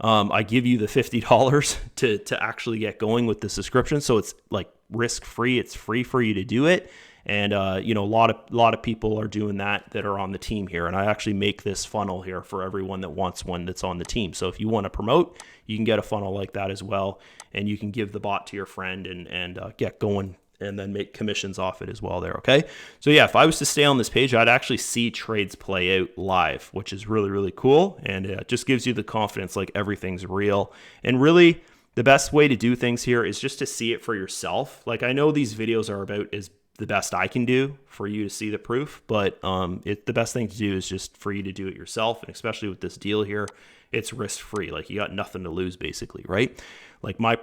I give you the $50 to actually get going with the subscription. So it's like risk free. It's free for you to do it. And, a lot of people are doing that are on the team here. And I actually make this funnel here for everyone that wants one that's on the team. So if you want to promote, you can get a funnel like that as well. And you can give the bot to your friend and get going and then make commissions off it as well there. Okay. So yeah, if I was to stay on this page, I'd actually see trades play out live, which is really, really cool. And it just gives you the confidence, like everything's real. And really the best way to do things here is just to see it for yourself. Like I know these videos are about as the best I can do for you to see the proof, but the best thing to do is just for you to do it yourself. And especially with this deal here, it's risk free. Like you got nothing to lose basically, right? Like my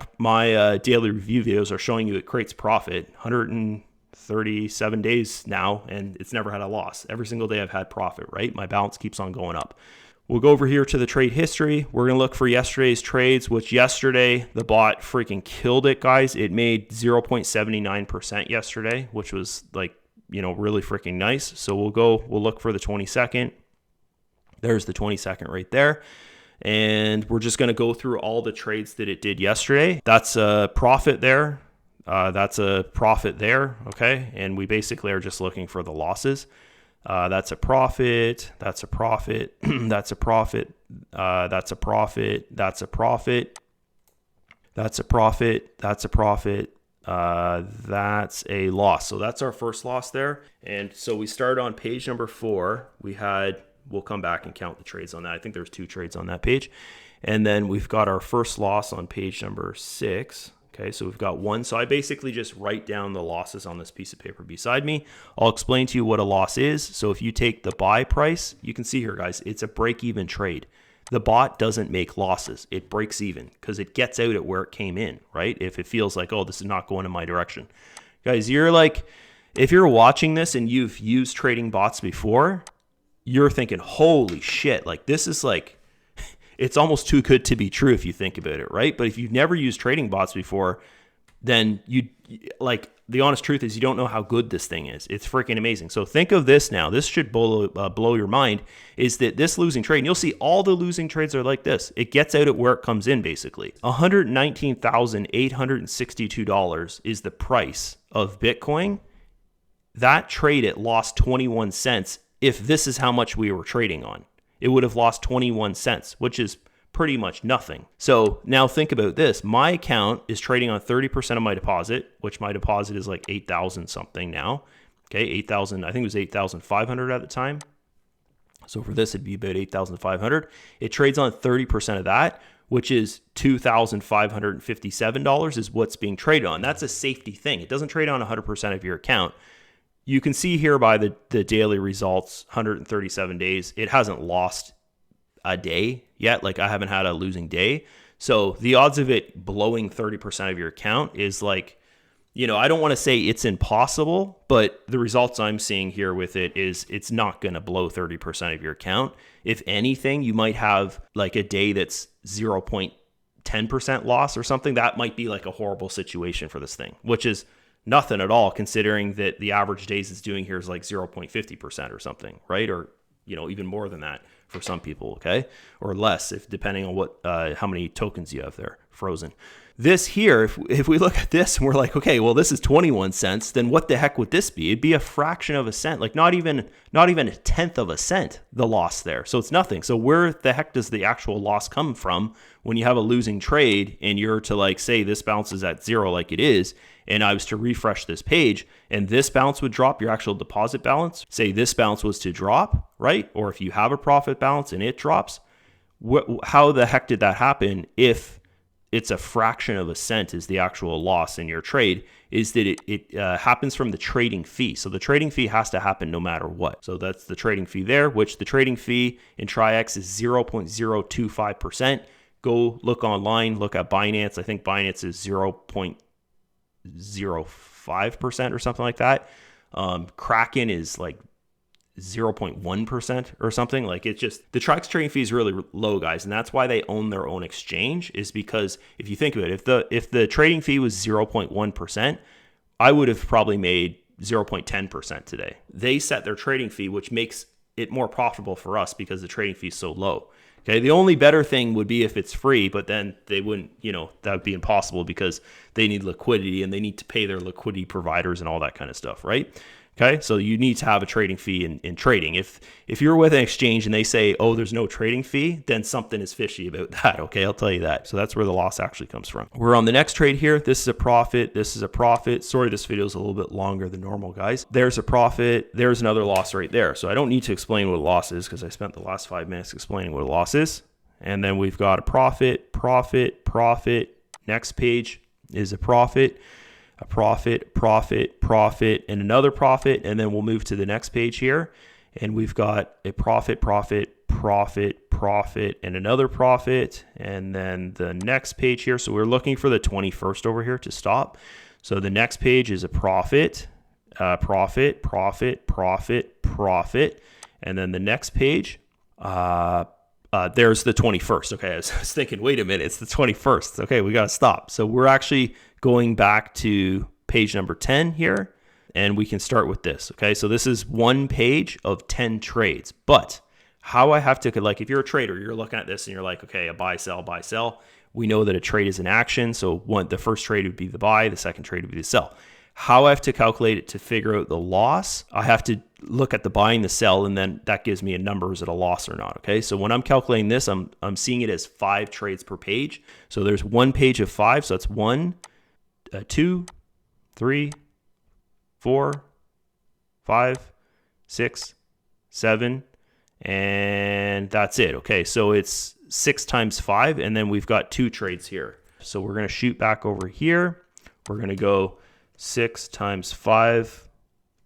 daily review videos are showing you it creates profit 137 days now, and it's never had a loss. Every single day I've had profit, right? My balance keeps on going up. We'll go over here to the trade history. We're going to look for yesterday's trades, which yesterday the bot freaking killed it, guys. It made 0.79% yesterday, which was like, really freaking nice. So we'll look for the 22nd. There's the 22nd right there. And we're just going to go through all the trades that it did yesterday. That's a profit there. That's a profit there. Okay. And we basically are just looking for the losses. That's a profit. That's a profit. That's a profit. That's a profit. That's a profit. That's a profit. That's a profit. That's a loss. So that's our first loss there. And so we start on page number 4. We'll come back and count the trades on that. I think there's 2 trades on that page. And then we've got our first loss on page number 6. Okay, so we've got 1. So I basically just write down the losses on this piece of paper beside me. I'll explain to you what a loss is. So if you take the buy price, you can see here, guys, it's a break-even trade. The bot doesn't make losses. It breaks even because it gets out at where it came in, right? If it feels like, oh, this is not going in my direction. Guys, if you're watching this and you've used trading bots before, you're thinking, holy shit, like this is like, it's almost too good to be true if you think about it, right? But if you've never used trading bots before, then the honest truth is you don't know how good this thing is. It's freaking amazing. So think of this now. This should blow your mind, is that this losing trade, and you'll see all the losing trades are like this. It gets out at where it comes in basically. $119,862 is the price of Bitcoin. That trade, it lost 21 cents. If this is how much we were trading on, it would have lost 21 cents, which is pretty much nothing. So now think about this. My account is trading on 30% of my deposit, which my deposit is like 8,000 something now. Okay, 8,000, I think it was 8,500 at the time. So for this, it'd be about 8,500. It trades on 30% of that, which is $2,557 is what's being traded on. That's a safety thing. It doesn't trade on 100% of your account. You can see here by the daily results, 137 days, it hasn't lost a day yet. Like I haven't had a losing day. So the odds of it blowing 30% of your account is like, I don't want to say it's impossible, but the results I'm seeing here with it is it's not going to blow 30% of your account. If anything, you might have like a day that's 0.10% loss or something. That might be like a horrible situation for this thing, which is nothing at all, considering that the average days it's doing here is like 0.50% or something, right? Or, even more than that for some people, okay? Or less, if depending on what, how many tokens you have there frozen. This here, if we look at this and we're like, okay, well, this is 21 cents, then what the heck would this be? It'd be a fraction of a cent, like not even a tenth of a cent, the loss there. So it's nothing. So where the heck does the actual loss come from when you have a losing trade and you're to like say this bounces at 0 like it is, and I was to refresh this page and this balance would drop, your actual deposit balance, say this balance was to drop, right? Or if you have a profit balance and it drops, how the heck did that happen if it's a fraction of a cent is the actual loss in your trade? Is that it happens from the trading fee. So the trading fee has to happen no matter what. So that's the trading fee there, which the trading fee in Traiex is 0.025%. Go look online, look at Binance. I think Binance is 0.05% or something like that. Kraken is like 0.1% or something. Like it's just, the Traiex trading fee is really low, guys. And that's why they own their own exchange, is because if you think of it, if the trading fee was 0.1%, I would have probably made 0.10% today. They set their trading fee, which makes it more profitable for us because the trading fee is so low. Okay. The only better thing would be if it's free, but then they wouldn't, that would be impossible because they need liquidity and they need to pay their liquidity providers and all that kind of stuff, right? Okay, so you need to have a trading fee in trading. If you're with an exchange and they say, oh, there's no trading fee, then something is fishy about that. Okay, I'll tell you that. So that's where the loss actually comes from. We're on the next trade here. This is a profit. This is a profit. Sorry, this video is a little bit longer than normal, guys. There's a profit. There's another loss right there. So I don't need to explain what a loss is because I spent the last 5 minutes explaining what a loss is. And then we've got a profit, profit, profit. Next page is a profit. A profit, profit, profit, and another profit. And then we'll move to the next page here. And we've got a profit, profit, profit, profit, and another profit. And then the next page here. So we're looking for the 21st over here to stop. So the next page is a profit, profit, profit, profit, profit. And then the next page, there's the 21st. Okay, I was thinking, wait a minute, it's the 21st. Okay, we got to stop. So we're actually going back to page number 10 here, and we can start with this. Okay, so this is one page of 10 trades. But how I have to, like, if you're a trader, you're looking at this and you're like, okay, a buy, sell, buy, sell. We know that a trade is an action. So the first trade would be the buy, the second trade would be the sell. How I have to calculate it to figure out the loss, I have to look at the buy and the sell, and then that gives me a number. Is it a loss or not? Okay, so when I'm calculating this, I'm seeing it as 5 trades per page. So there's one page of 5, so that's 1, 2, 3, 4, 5, 6, 7, and that's it. Okay, so it's 6 times 5, and then we've got 2 trades here. So we're going to shoot back over here. We're going to go 6 times 5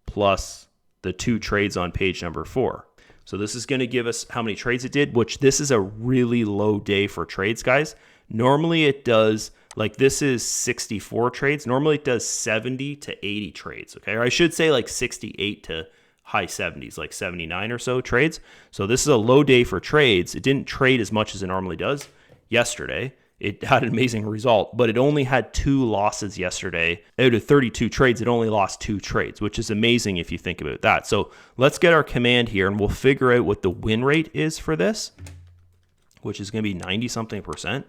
plus the 2 trades on page number 4. So this is going to give us how many trades it did, which this is a really low day for trades, guys. Normally it does, like this is 64 trades. Normally it does 70 to 80 trades, okay? Or I should say like 68 to high 70s, like 79 or so trades. So this is a low day for trades. It didn't trade as much as it normally does yesterday. It had an amazing result, but it only had 2 losses yesterday. Out of 32 trades, it only lost 2 trades, which is amazing if you think about that. So let's get our command here and we'll figure out what the win rate is for this, which is going to be 90-something%.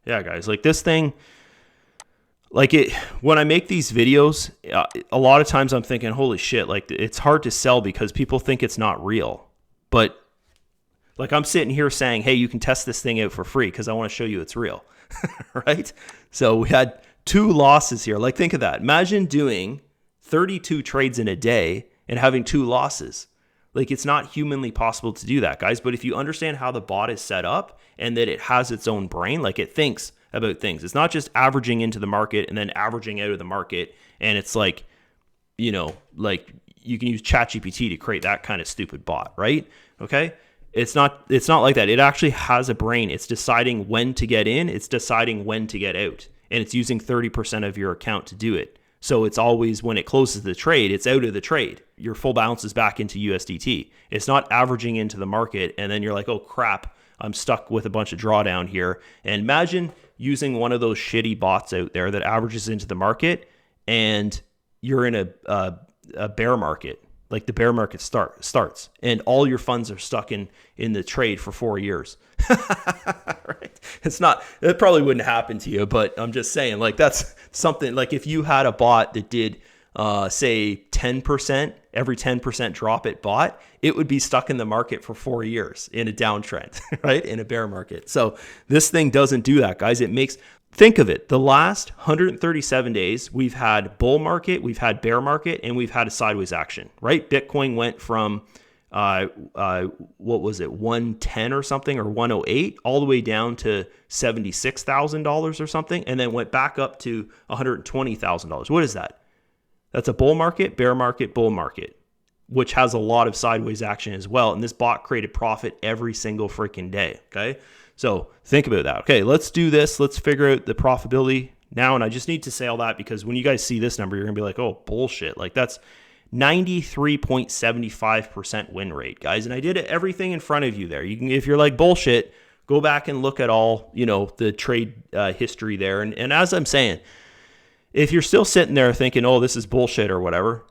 Yeah, guys, like this thing, like it, when I make these videos, a lot of times I'm thinking, holy shit, like it's hard to sell because people think it's not real. But like I'm sitting here saying, hey, you can test this thing out for free because I want to show you it's real, right? So we had 2 losses here. Like think of that. Imagine doing 32 trades in a day and having 2 losses. Like it's not humanly possible to do that, guys. But if you understand how the bot is set up and that it has its own brain, like it thinks about things. It's not just averaging into the market and then averaging out of the market. And it's like, like you can use ChatGPT to create that kind of stupid bot, right? Okay. It's not like that. It actually has a brain. It's deciding when to get in. It's deciding when to get out. And it's using 30% of your account to do it. So it's always when it closes the trade, it's out of the trade. Your full balance is back into USDT. It's not averaging into the market. And then you're like, oh crap, I'm stuck with a bunch of drawdown here. And imagine using one of those shitty bots out there that averages into the market and you're in a bear market. Like the bear market starts and all your funds are stuck in the trade for 4 years. Right? It probably wouldn't happen to you, but I'm just saying like that's something like if you had a bot that did say 10%, every 10% drop it bought, it would be stuck in the market for 4 years in a downtrend, right? In a bear market. So this thing doesn't do that, guys. Think of it. The last 137 days, we've had bull market, we've had bear market, and we've had a sideways action, right? Bitcoin went from, what was it, 110 or something, or 108, all the way down to $76,000 or something, and then went back up to $120,000. What is that? That's a bull market, bear market, bull market, which has a lot of sideways action as well. And this bot created profit every single freaking day, okay? So think about that. Okay, let's do this. Let's figure out the profitability now. And I just need to say all that because when you guys see this number, you're going to be like, oh, bullshit. Like that's 93.75% win rate, guys. And I did everything in front of you there. You can, if you're like bullshit, go back and look at all, the trade history there. And as I'm saying, if you're still sitting there thinking, oh, this is bullshit or whatever,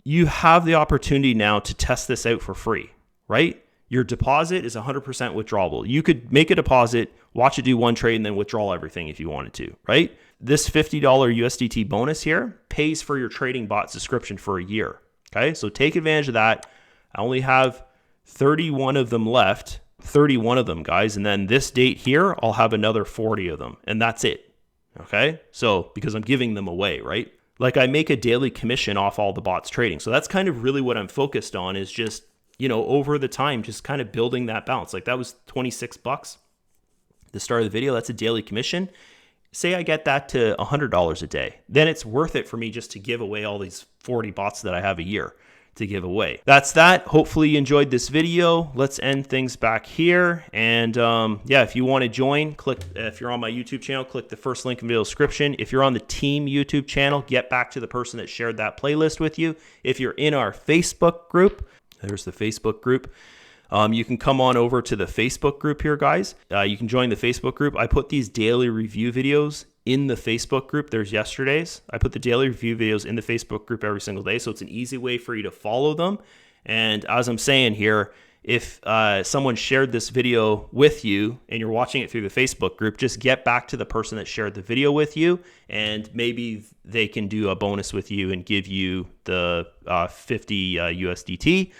you have the opportunity now to test this out for free, right? Your deposit is 100% withdrawable. You could make a deposit, watch it do one trade, and then withdraw everything if you wanted to, right? This $50 USDT bonus here pays for your trading bot subscription for a year. Okay, so take advantage of that. I only have 31 of them left, 31 of them, guys. And then this date here, I'll have another 40 of them, and that's it. Okay, so because I'm giving them away, right? Like I make a daily commission off all the bots trading. So that's kind of really what I'm focused on, is just, you know, over the time, just kind of building that balance. Like that was 26 bucks the start of the video. That's a daily commission. Say I get that to $100 a day, then it's worth it for me just to give away all these 40 bots that I have a year to give away. That's that. Hopefully you enjoyed this video. Let's end things back here. And yeah, if you want to join, click, if you're on my YouTube channel, click the first link in the video description. If you're on the team YouTube channel, get back to the person that shared that playlist with you. If you're in our Facebook group, there's the Facebook group. You can come on over to the Facebook group here, guys. You can join the Facebook group. I put these daily review videos in the Facebook group. There's yesterday's. I put the daily review videos in the Facebook group every single day, so it's an easy way for you to follow them. And as I'm saying here, if someone shared this video with you and you're watching it through the Facebook group, just get back to the person that shared the video with you, and maybe they can do a bonus with you and give you the 50 USDT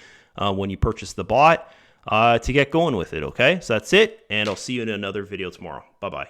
when you purchase the bot to get going with it. Okay, so that's it, and I'll see you in another video tomorrow. Bye-bye.